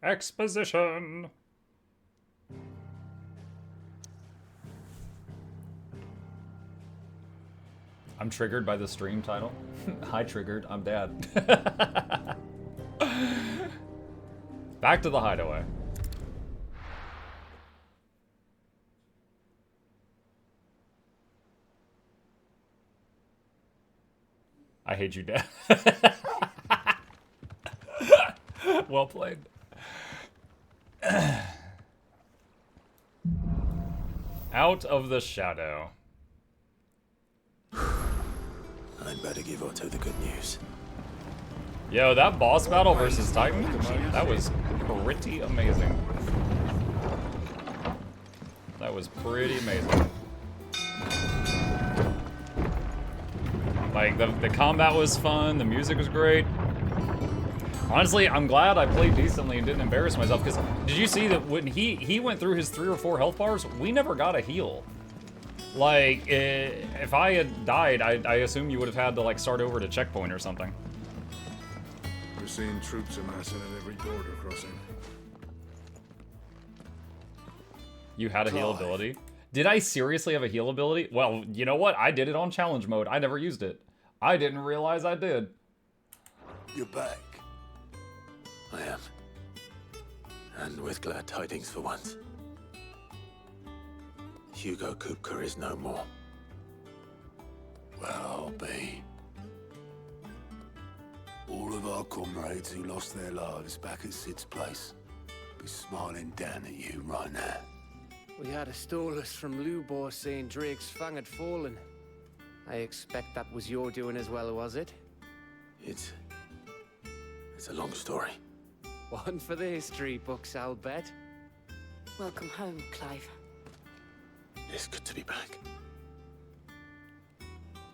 Exposition. I'm triggered by the stream title. Hi, triggered. I'm dad. Back to the hideaway. I hate you, Dad. Well played. Out of the shadow. I'd better give Otto the good news. Yo, that boss battle versus Titan, that was pretty amazing. That was pretty amazing. Like, the combat was fun, the music was great. Honestly, I'm glad I played decently and didn't embarrass myself, because did you see that when he went through his 3 or 4 health bars, we never got a heal. Like, if I had died, I assume you would have had to, like, start over to checkpoint or something. We're seeing troops amassing at every border crossing. You had a heal ability? Did I seriously have a heal ability? Well, you know what? I did it on challenge mode. I never used it. I didn't realize I did. You're back. I am. And with glad tidings for once. Hugo Kupka is no more. Well, I'll be. All of our comrades who lost their lives back at Sid's place be smiling down at you right now. We had a stolus from Lubor saying Drake's fang had fallen. I expect that was your doing as well, was it? It's a long story. One for the history books, I'll bet. Welcome home, Clive. It's good to be back.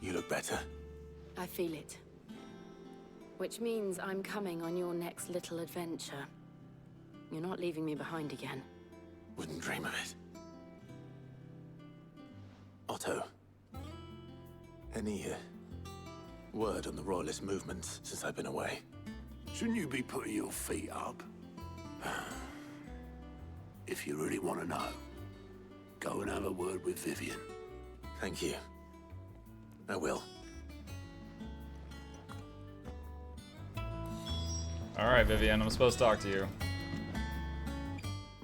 You look better. I feel it. Which means I'm coming on your next little adventure. You're not leaving me behind again. Wouldn't dream of it. Otto, any word on the Royalist movements since I've been away? Shouldn't you be putting your feet up? If you really want to know, go and have a word with Vivian. Thank you. I will. Alright, Vivian, I'm supposed to talk to you.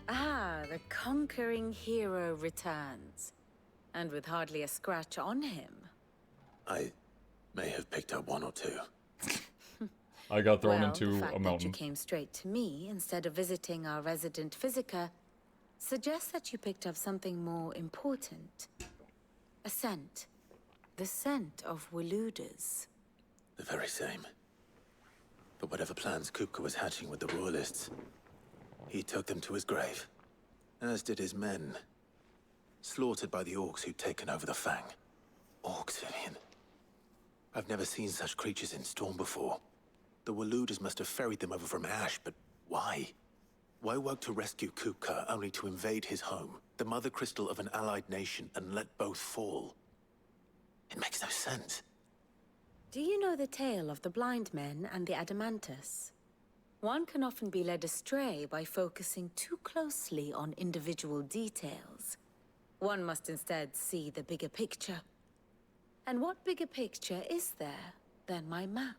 Ah, the conquering hero returns. And with hardly a scratch on him. I may have picked up one or two. I got thrown Well, into the fact a that mountain. you came straight to me instead of visiting our resident physiker suggests that you picked up something more important. A scent. The scent of Waludas. The very same. But whatever plans Kupka was hatching with the Royalists, he took them to his grave. As did his men. Slaughtered by the orcs who'd taken over the Fang. Orcs, Vivian. I've never seen such creatures in Storm before. The Waludas must have ferried them over from Ash, but why? Why work to rescue Kupka only to invade his home, the mother crystal of an allied nation, and let both fall? It makes no sense. Do you know the tale of the blind men and the Adamantus? One can often be led astray by focusing too closely on individual details. One must instead see the bigger picture. And what bigger picture is there than my map?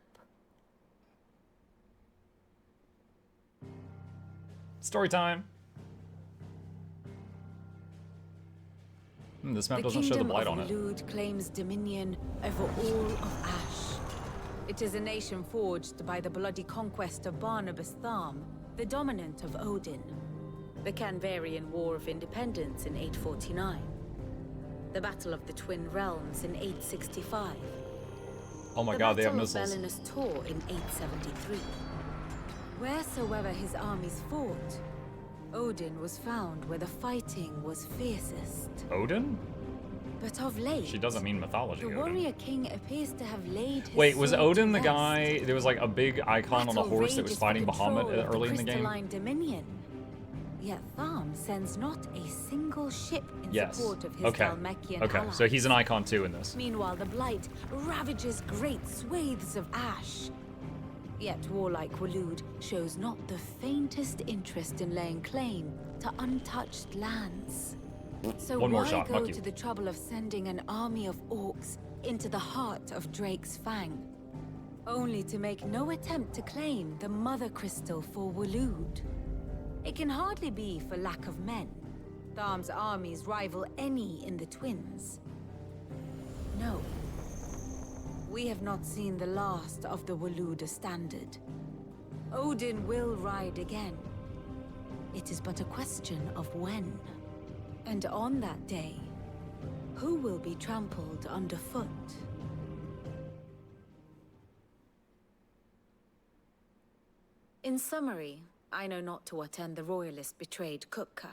Story time. This map doesn't show the blight on it. The kingdom of Waloed claims dominion over all of Ash. It is a nation forged by the bloody conquest of Barnabas Tharm, the dominant of Odin. The Canvarian War of Independence in 849. The Battle of the Twin Realms in 865. Oh my god, they have The missiles. Battle of Belinus Tor in 873. Wheresoever his armies fought, Odin was found where the fighting was fiercest. Odin? But of late, She doesn't mean mythology, the Odin. warrior king appears to have laid his Wait, was sword Odin to the rest. guy, there was like a big icon on a Battle horse that was rages fighting for Bahamut control of early in the game? crystalline dominion. Yet Tharm sends not a single ship in Yes. support of his Okay. Dhalmekian Okay, allies. so he's an icon too in this. Meanwhile, the Blight ravages great swathes of Ash. Yet warlike Waloed shows not the faintest interest in laying claim to untouched lands. So One more why shot, go fuck you. to the trouble of sending an army of orcs into the heart of Drake's Fang, only to make no attempt to claim the Mother Crystal for Waloed? It can hardly be for lack of men. Tharm's armies rival any in the Twins. No. We have not seen the last of the Waloed standard. Odin will ride again. It is but a question of when. And on that day, who will be trampled underfoot? In summary, I know not to what end the Royalist betrayed Kupka.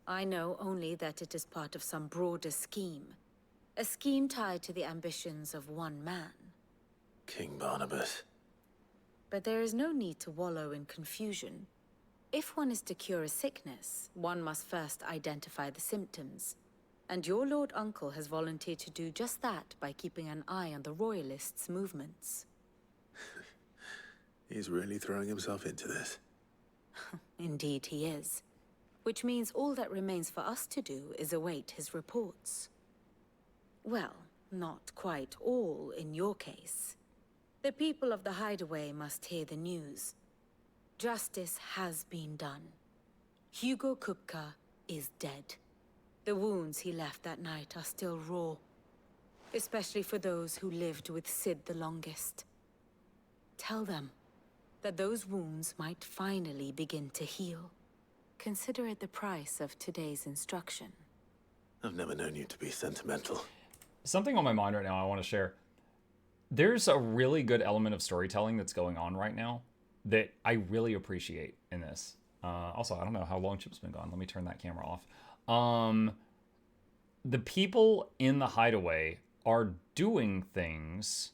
I know only that it is part of some broader scheme. A scheme tied to the ambitions of one man. King Barnabas. But there is no need to wallow in confusion. If one is to cure a sickness, one must first identify the symptoms. And your Lord Uncle has volunteered to do just that by keeping an eye on the Royalists' movements. He's really throwing himself into this. Indeed he is. Which means all that remains for us to do is await his reports. Well, not quite all in your case. The people of the Hideaway must hear the news. Justice has been done. Hugo Kupka is dead. The wounds he left that night are still raw. Especially for those who lived with Sid the longest. Tell them that those wounds might finally begin to heal. Consider it the price of today's instruction. I've never known you to be sentimental. Something on my mind right now I want to share. There's a really good element of storytelling that's going on right now that I really appreciate in this. Also, I don't know how long Chip's been gone. Let me turn that camera off. The people in the Hideaway are doing things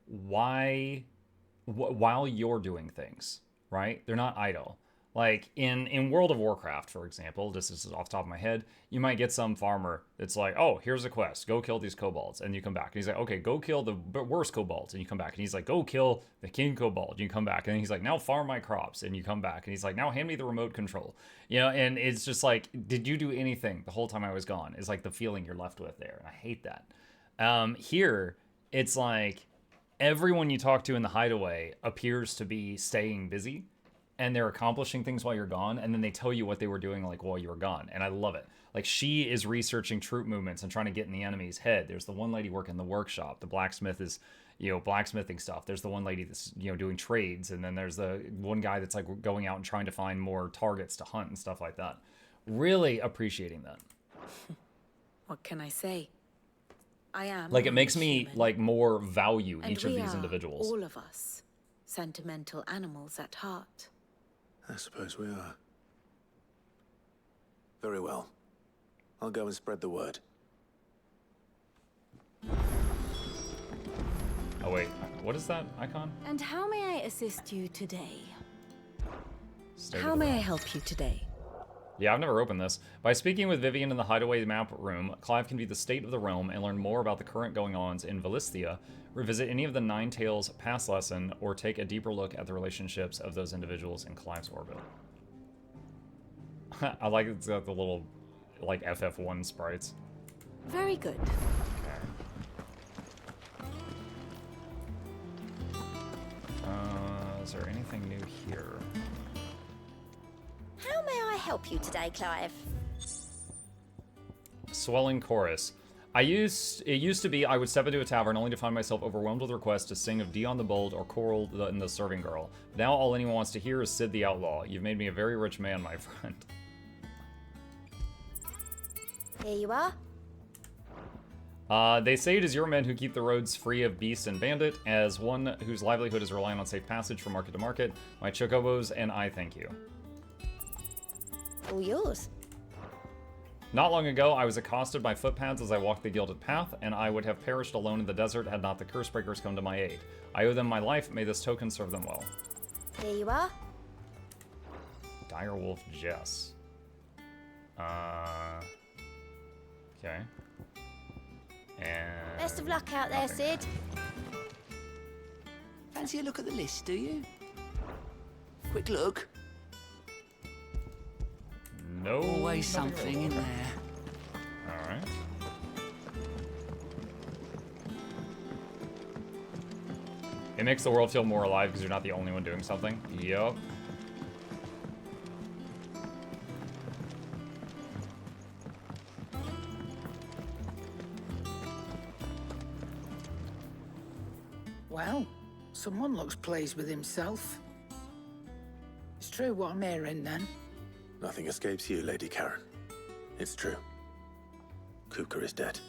while you're doing things, right? They're not idle. Like in World of Warcraft, for example, this is off the top of my head, you might get some farmer that's like, oh, here's a quest, go kill these kobolds, and you come back. And he's like, okay, go kill the worst kobolds, and you come back. And he's like, go kill the king kobold, and you come back. And he's like, now farm my crops, and you come back. And he's like, now hand me the remote control. You know, and it's just like, did you do anything the whole time I was gone? Is like the feeling you're left with there. And I hate that. Here, it's like everyone you talk to in the Hideaway appears to be staying busy. And they're accomplishing things while you're gone, and then they tell you what they were doing like while you were gone, and I love it. Like she is researching troop movements and trying to get in the enemy's head. There's the one lady working the workshop. The blacksmith is, blacksmithing stuff. There's the one lady that's, doing trades, and then there's the one guy that's like going out and trying to find more targets to hunt and stuff like that. Really appreciating that. What can I say? I am like it makes only me human. like more value And each of we these are, individuals. all of us, sentimental animals at heart. I suppose we are. Very well. I'll go and spread the word. Oh wait, what is that icon? And how may I assist you today? State of How the may I realm. help you today? Yeah, I've never opened this. By speaking with Vivian in the Hideaway map room, Clive can view the state of the realm and learn more about the current going-ons in Valisthea, revisit any of the Nine Tails past lesson, or take a deeper look at the relationships of those individuals in Clive's orbit. I like it's got the little, like, FF1 sprites. Very good. Is there anything new here? How may I help you today, Clive? Swelling chorus. It used to be I would step into a tavern only to find myself overwhelmed with requests to sing of Dion the Bold or Coral the Serving Girl. Now all anyone wants to hear is Sid the Outlaw. You've made me a very rich man, my friend. Here you are. They say it is your men who keep the roads free of beast and bandit. As one whose livelihood is relying on safe passage from market to market, my chocobos and I thank you. All yours. Not long ago, I was accosted by footpads as I walked the gilded path, and I would have perished alone in the desert had not the Cursebreakers come to my aid. I owe them my life. May this token serve them well. Here you are. Direwolf Jess. Okay. And Best of luck out there, nothing Sid. Fancy a look at the list, do you? Quick look. No. Always nothing something in really. there. Alright. It makes the world feel more alive because you're not the only one doing something. Yup. Well, someone looks pleased with himself. It's true what I'm hearing, then. Nothing escapes you, Lady Karen. It's true. Kupka is dead.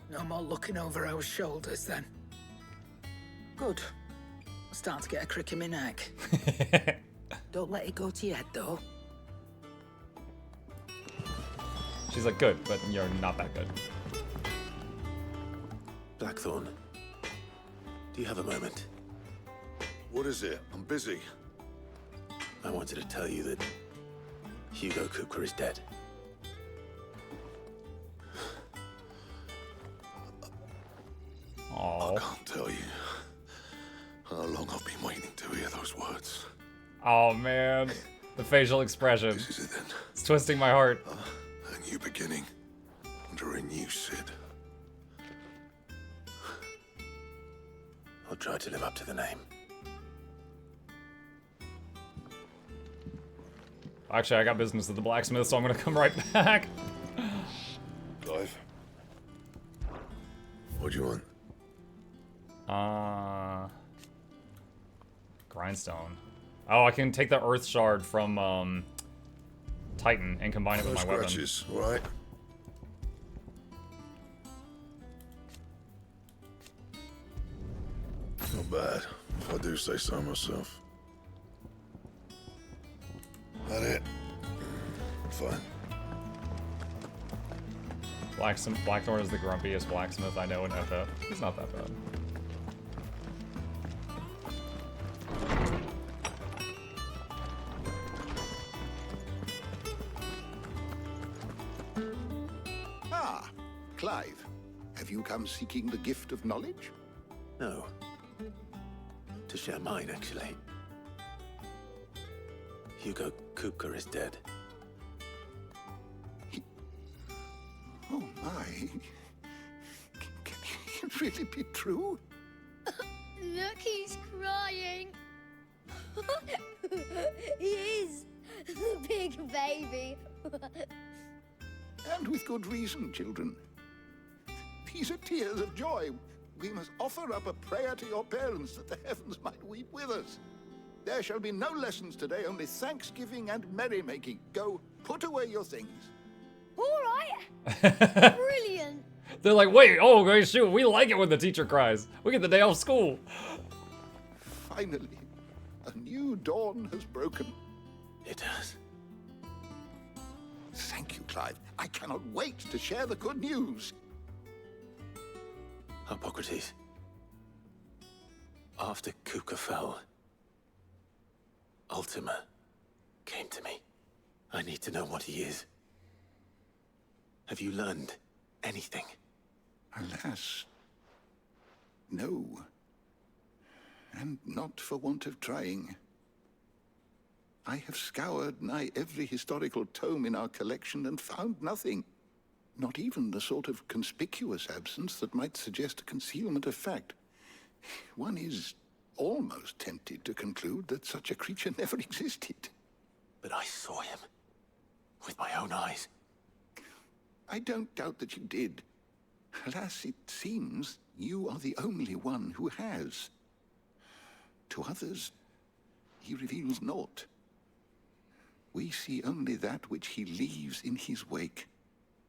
No more looking over our shoulders, then. Good. I'm starting to get a crick in my neck. Don't let it go to your head, though. She's like, good, but you're not that good. Blackthorn, do you have a moment? What is it? I'm busy. I wanted to tell you that Hugo Kupka is dead. Oh. I can't tell you how long I've been waiting to hear those words. Oh man, the facial expression. This is it then. It's twisting my heart. A new beginning under a new Cid. I'll try to live up to the name. Actually, I got business at the blacksmith, so I'm gonna come right back. Clive. What do you want? Grindstone. Oh, I can take the earth shard from Titan and combine it with my weapon. Scratches, all right? Not bad, if I do say so myself. That it? Fine. Blackthorn is the grumpiest blacksmith I know in FF. He's not that bad. Ah, Clive. Have you come seeking the gift of knowledge? No. To share mine, actually. Hugo Kupka is dead. Oh my. Can it really be true? Look, he's crying. He is. The big baby. And with good reason, children. These are tears of joy. We must offer up a prayer to your parents that the heavens might weep with us. There shall be no lessons today, only thanksgiving and merrymaking. Go, put away your things. All right. Brilliant. They're like, wait, oh, okay, shoot, we like it when the teacher cries. We get the day off school. Finally, a new dawn has broken. It has. Thank you, Clive. I cannot wait to share the good news. Hippocrates. After Kupka fell, Ultima came to me. I need to know what he is. Have you learned anything? Alas, no. And not for want of trying. I have scoured nigh every historical tome in our collection and found nothing. Not even the sort of conspicuous absence that might suggest a concealment of fact. One is almost tempted to conclude that such a creature never existed. But I saw him. With my own eyes. I don't doubt that you did. Alas, it seems you are the only one who has. To others, he reveals naught. We see only that which he leaves in his wake,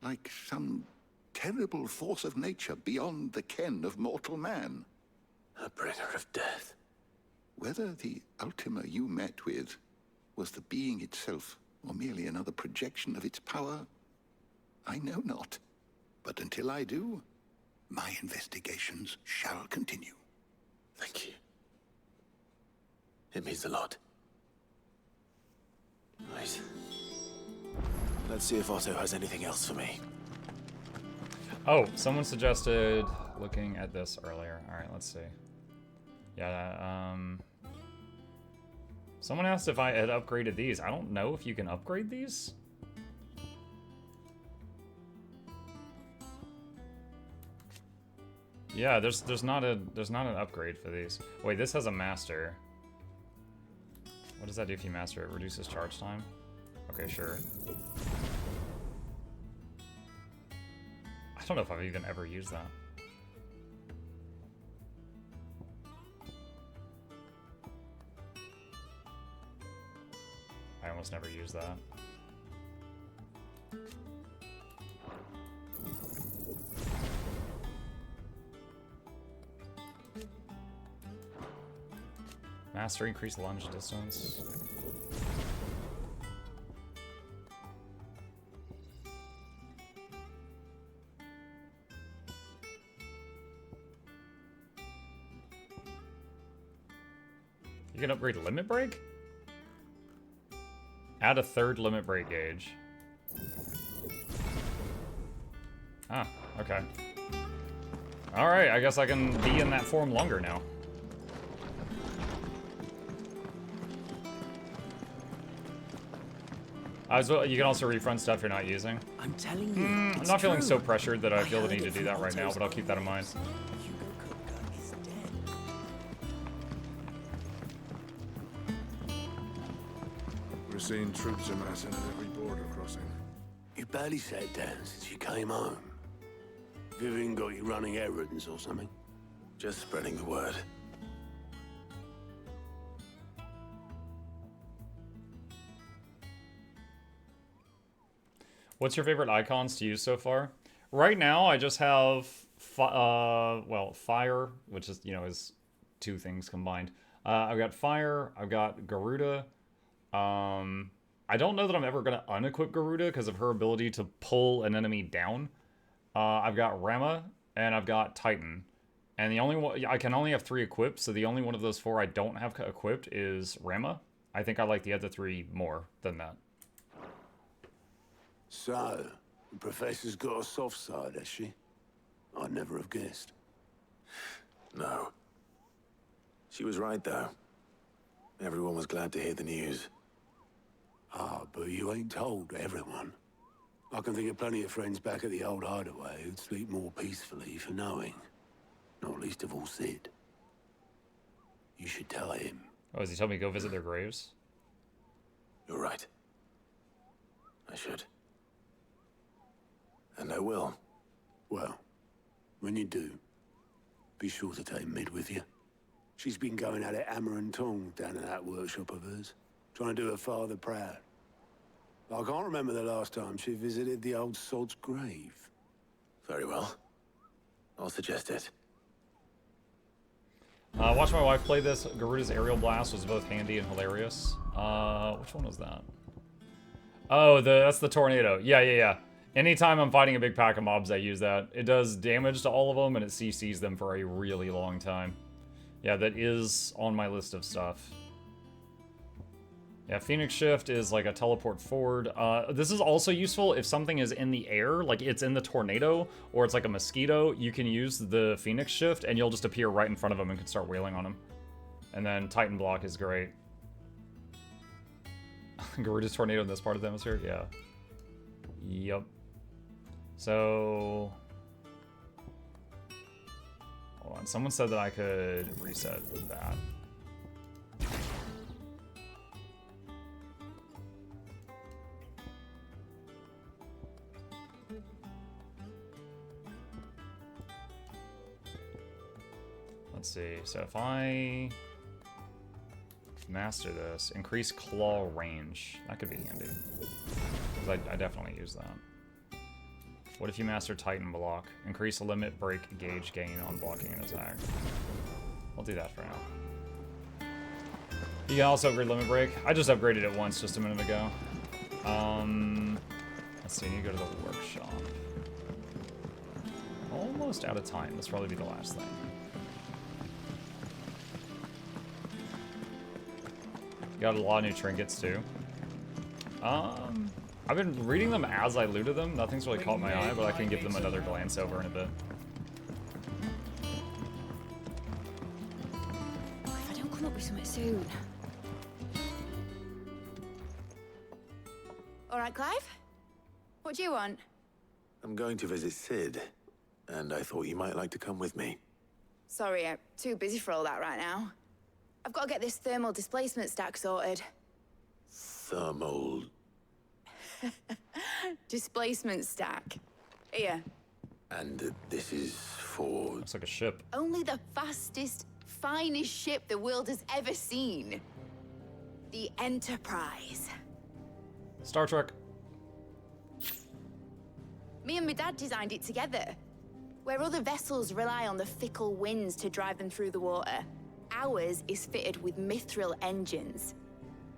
like some terrible force of nature beyond the ken of mortal man. A bringer of death. Whether the Ultima you met with was the being itself, or merely another projection of its power, I know not. But until I do, my investigations shall continue. Thank you. It means a lot. Right. Let's see if Otto has anything else for me. Oh, someone suggested looking at this earlier. Alright, let's see. Yeah, someone asked if I had upgraded these. I don't know if you can upgrade these. Yeah, there's not an upgrade for these. Wait, this has a master. What does that do if you master it? Reduces charge time? Okay, sure. I don't know if I've even ever used that. I almost never use that. Master increased lunge distance. You can upgrade limit break? Add a third limit break gauge. Ah, okay. Alright, I guess I can be in that form longer now. You can also refund stuff you're not using. I'm telling you. I'm not feeling so pressured that I feel the need to do that right now, but I'll keep that in mind. We're seeing troops amassing at every border crossing. You barely sat down since you came home. Vivian got you running errands or something? Just spreading the word. What's your favorite icons to use so far? Right now, I just have, well, fire, which is, you know, is two things combined. I've got fire, I've got Garuda. I don't know that I'm ever going to unequip Garuda because of her ability to pull an enemy down. I've got Rama, and I've got Titan. And the only one, I can only have 3 equipped, so the only one of those 4 I don't have equipped is Rama. I think I like the other 3 more than that. So, the Professor's got a soft side, has she? I'd never have guessed. No. She was right, though. Everyone was glad to hear the news. Ah, but you ain't told everyone. I can think of plenty of friends back at the old hideaway who'd sleep more peacefully for knowing. Not least of all Sid. You should tell him. Oh, has he told me to go visit their graves? You're right. I should. And I will. Well, when you do, be sure to take Mid with you. She's been going at it hammer and tongs down in that workshop of hers, trying to do her father proud. I can't remember the last time she visited the old sod's grave. Very well. I'll suggest it. Watch my wife play this. Garuda's aerial blast was both handy and hilarious. Which one was that? Oh, that's the tornado. Yeah. Anytime I'm fighting a big pack of mobs, I use that. It does damage to all of them, and it CCs them for a really long time. Yeah, that is on my list of stuff. Yeah, Phoenix Shift is like a teleport forward. This is also useful if something is in the air, like it's in the tornado, or it's like a mosquito, you can use the Phoenix Shift, and you'll just appear right in front of them and can start wailing on them. And then Titan Block is great. Garuda's tornado in this part of the hemisphere? Yeah. Yep. So... hold on, someone said that I could reset that. Let's see, so if I master this, increase claw range, that could be handy. Because I definitely use that. What if you master Titan Block? Increase the limit break gauge gain on blocking an attack. I'll do that for now. You can also upgrade limit break. I just upgraded it once just a minute ago. Let's see, you go to the workshop. Almost out of time. This will probably be the last thing. Got a lot of new trinkets too. I've been reading them as I looted them. Nothing's really caught my eye, but I can give them another glance over in a bit. come up with something soon. All right, Clive? What do you want? I'm going to visit Sid, and I thought you might like to come with me. Sorry, I'm too busy for all that right now. I've got to get this thermal displacement stack sorted. Thermal... Displacement stack. Here. And this is for... Looks like a ship. Only the fastest, finest ship the world has ever seen. The Enterprise. Star Trek. Me and my dad designed it together. Where other vessels rely on the fickle winds to drive them through the water, ours is fitted with mithril engines.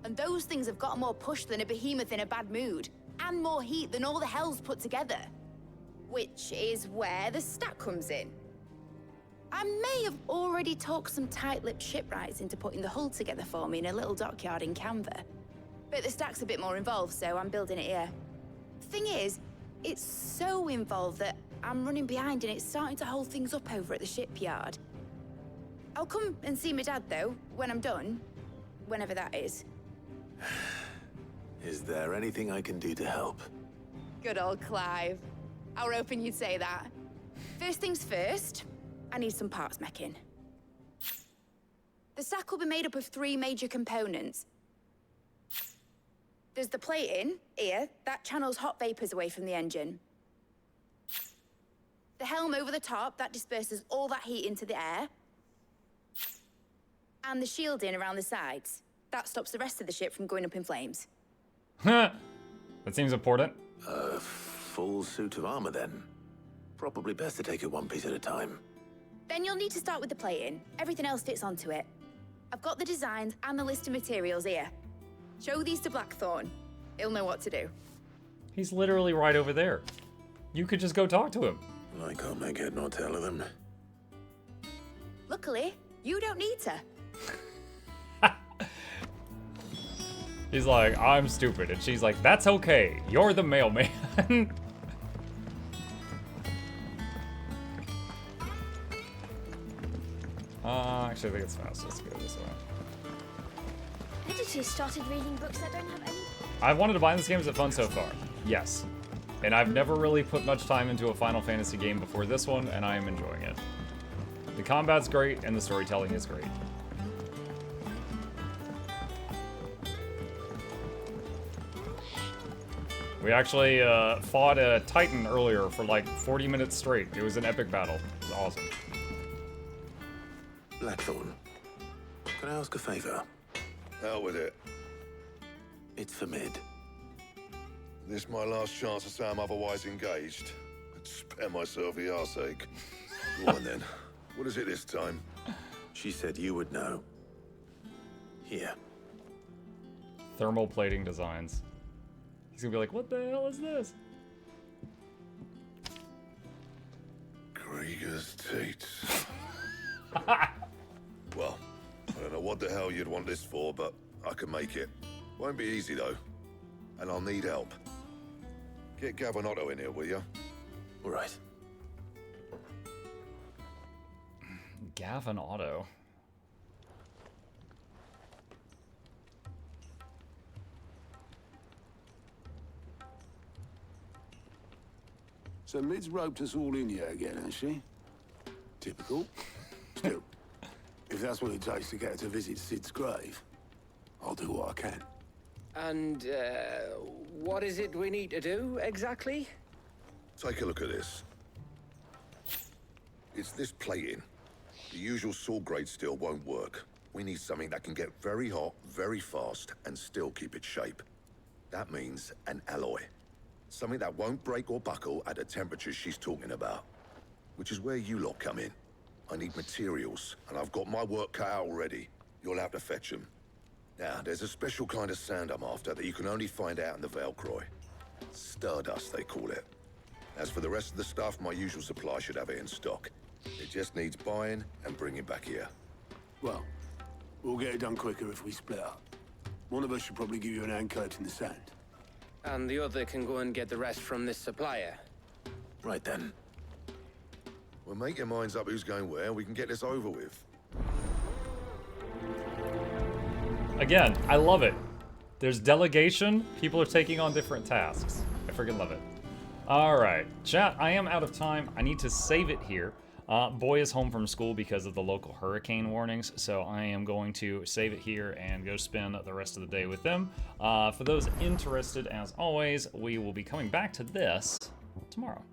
And those things have got more push than a behemoth in a bad mood, and more heat than all the hells put together. Which is where the stack comes in. I may have already talked some tight-lipped shipwrights into putting the hull together for me in a little dockyard in Canva. But the stack's a bit more involved, so I'm building it here. Thing is, it's so involved that I'm running behind and it's starting to hold things up over at the shipyard. I'll come and see my dad, though, when I'm done. Whenever that is. Is there anything I can do to help? Good old Clive. I were hoping you'd say that. First things first, I need some parts meching. The stack will be made up of 3 major components. There's the plating, here, that channels hot vapors away from the engine. The helm over the top, that disperses all that heat into the air. And the shielding around the sides. That stops the rest of the ship from going up in flames. That seems important. A full suit of armor, then. Probably best to take it one piece at a time. Then you'll need to start with the plating. Everything else fits onto it. I've got the designs and the list of materials here. Show these to Blackthorn. He'll know what to do. He's literally right over there. You could just go talk to him. I can't make head nor tail of them. Luckily, you don't need to. He's like, I'm stupid. And she's like, that's okay. You're the mailman. Actually, I think it's fast. Let's go this way. Editors started reading books that don't have any... I've wanted to buy this game. Is it fun so far? Yes. And I've never really put much time into a Final Fantasy game before this one, and I am enjoying it. The combat's great, and the storytelling is great. We actually fought a Titan earlier for like 40 minutes straight. It was an epic battle. It was awesome. Blackthorn, can I ask a favor? Out with it. It's for Mid. This my last chance to say I'm otherwise engaged. I'd spare myself the arseache. Go on then. What is it this time? She said you would know. Here. Thermal plating designs. He's gonna be like, what the hell is this? Krieger's teats. Well, I don't know what the hell you'd want this for, but I can make it. Won't be easy, though. And I'll need help. Get Gavin Otto in here, will you? All right. Gavin Otto. So Mid's roped us all in here again, has she? Typical. Still, if that's what it takes to get her to visit Sid's grave, I'll do what I can. And, what is it we need to do, exactly? Take a look at this. It's this plating. The usual sword-grade steel won't work. We need something that can get very hot, very fast, and still keep its shape. That means an alloy. Something that won't break or buckle at the temperatures she's talking about. Which is where you lot come in. I need materials, and I've got my work cut out already. You'll have to fetch them. Now, there's a special kind of sand I'm after that you can only find out in the Valcroy. Stardust, they call it. As for the rest of the stuff, my usual supply should have it in stock. It just needs buying and bringing back here. Well, we'll get it done quicker if we split up. One of us should probably give you an hand coat in the sand. And the other can go and get the rest from this supplier. Right then. Well, make your minds up who's going where, and we can get this over with. Again, I love it. There's delegation. People are taking on different tasks. I freaking love it. All right, chat, I am out of time. I need to save it here. Boy is home from school because of the local hurricane warnings, so I am going to save it here and go spend the rest of the day with them. For those interested, as always, we will be coming back to this tomorrow.